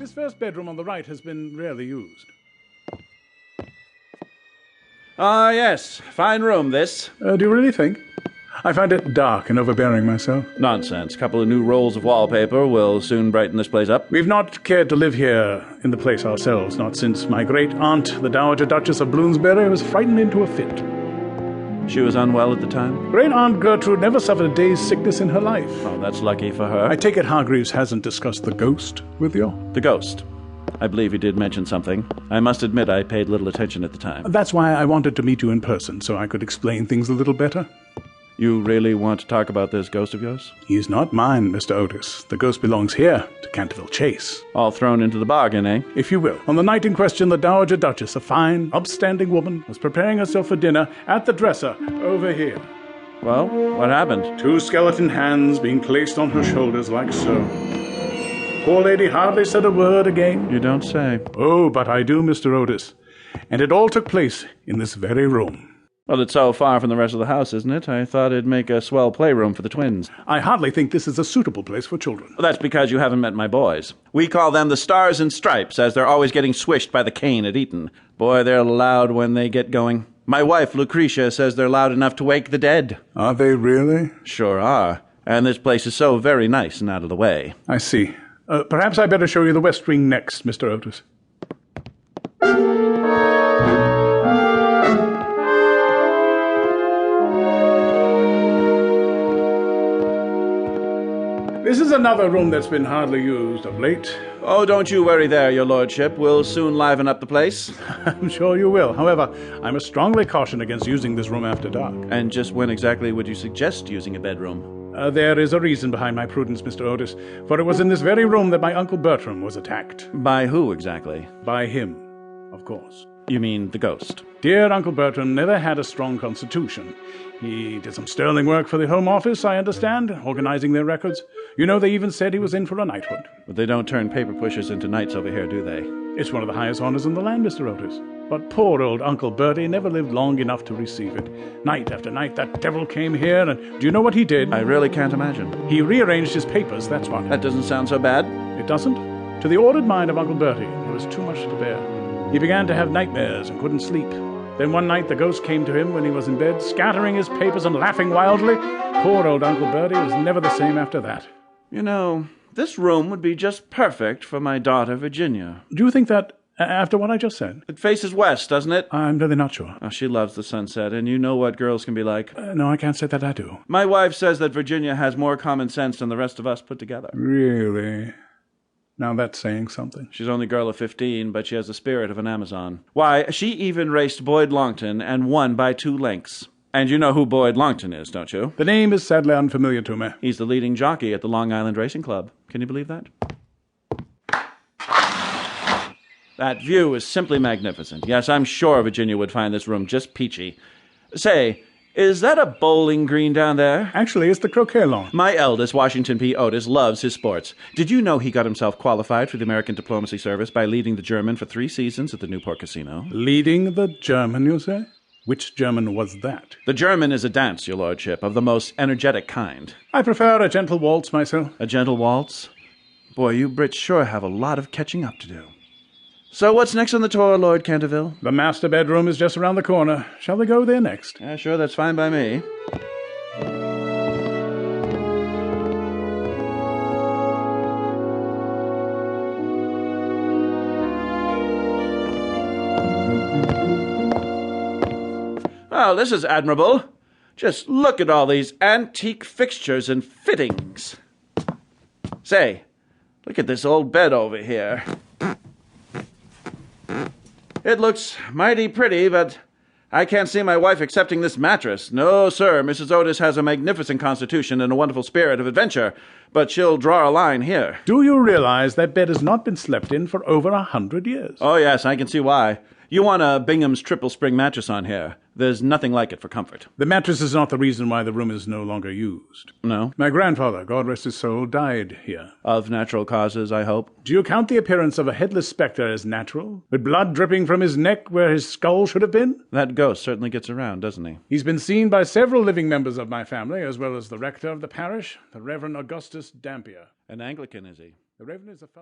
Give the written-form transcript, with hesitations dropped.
This first bedroom on the right has been rarely used. Ah, yes. Fine room, this. Do you really think? I find it dark and overbearing myself. Nonsense. Couple of new rolls of wallpaper will soon brighten this place up. We've not cared to live here in the place ourselves, not since my great-aunt, the Dowager Duchess of Bloomsbury, was frightened into a fit. She was unwell at the time? Great-aunt Gertrude never suffered a day's sickness in her life. Oh, that's lucky for her. I take it Hargreaves hasn't discussed the ghost with you? The ghost. I believe he did mention something. I must admit I paid little attention at the time. That's why I wanted to meet you in person, so I could explain things a little better. You really want to talk about this ghost of yours? He's not mine, Mr. Otis. The ghost belongs here, to Canterville Chase. All thrown into the bargain, eh? If you will. On the night in question, the Dowager Duchess, a fine, upstanding woman, was preparing herself for dinner at the dresser over here. Well, what happened? 2 skeleton hands being placed on her shoulders like so. Poor lady hardly said a word again. You don't say. Oh, but I do, Mr. Otis. And it all took place in this very room. Well, it's so far from the rest of the house, isn't it? I thought it'd make a swell playroom for the twins. I hardly think this is a suitable place for children. Well, that's because you haven't met my boys. We call them the Stars and Stripes, as they're always getting swished by the cane at Eton. Boy, they're loud when they get going. My wife, Lucretia, says they're loud enough to wake the dead. Are they really? Sure are. And this place is so very nice and out of the way. I see. Perhaps I better show you the West Wing next, Mr. Otis. This is another room that's been hardly used of late. Oh, don't you worry there, your lordship. We'll soon liven up the place. I'm sure you will. However, I must strongly caution against using this room after dark. And just when exactly would you suggest using a bedroom? There is a reason behind my prudence, Mr. Otis, for it was in this very room that my Uncle Bertram was attacked. By who exactly? By him, of course. You mean the ghost? Dear Uncle Bertram never had a strong constitution. He did some sterling work for the Home Office, I understand, organizing their records. You know, they even said he was in for a knighthood. But they don't turn paper pushers into knights over here, do they? It's one of the highest honors in the land, Mr. Otis. But poor old Uncle Bertie never lived long enough to receive it. Night after night, that devil came here, and do you know what he did? I really can't imagine. He rearranged his papers, that's what. That doesn't sound so bad. It doesn't? To the ordered mind of Uncle Bertie, it was too much to bear. He began to have nightmares and couldn't sleep. Then one night the ghost came to him when he was in bed, scattering his papers and laughing wildly. Poor old Uncle Bertie was never the same after that. You know, this room would be just perfect for my daughter, Virginia. Do you think that, after what I just said? It faces west, doesn't it? I'm really not sure. Oh, she loves the sunset, and you know what girls can be like. No, I can't say that I do. My wife says that Virginia has more common sense than the rest of us put together. Really? Now that's saying something. She's only a girl of 15, but she has the spirit of an Amazon. Why, she even raced Boyd Longton and won by 2 lengths. And you know who Boyd Longton is, don't you? The name is sadly unfamiliar to me. He's the leading jockey at the Long Island Racing Club. Can you believe that? That view is simply magnificent. Yes, I'm sure Virginia would find this room just peachy. Say, is that a bowling green down there? Actually, it's the croquet lawn. My eldest, Washington P. Otis, loves his sports. Did you know he got himself qualified for the American Diplomacy Service by leading the German for 3 seasons at the Newport Casino? Leading the German, you say? Which German was that? The German is a dance, your lordship, of the most energetic kind. I prefer a gentle waltz myself. A gentle waltz? Boy, you Brits sure have a lot of catching up to do. So what's next on the tour, Lord Canterville? The master bedroom is just around the corner. Shall we go there next? Yeah, sure, that's fine by me. Well, this is admirable. Just look at all these antique fixtures and fittings. Say, look at this old bed over here. It looks mighty pretty, but I can't see my wife accepting this mattress. No, sir, Mrs. Otis has a magnificent constitution and a wonderful spirit of adventure, but she'll draw a line here. Do you realize that bed has not been slept in for over 100 years? Oh, yes, I can see why. You want a Bingham's triple spring mattress on here. There's nothing like it for comfort. The mattress is not the reason why the room is no longer used. No? My grandfather, God rest his soul, died here. Of natural causes, I hope. Do you count the appearance of a headless spectre as natural? With blood dripping from his neck where his skull should have been? That ghost certainly gets around, doesn't he? He's been seen by several living members of my family, as well as the rector of the parish, the Reverend Augustus Dampier. An Anglican, is he? The Reverend is a fellow...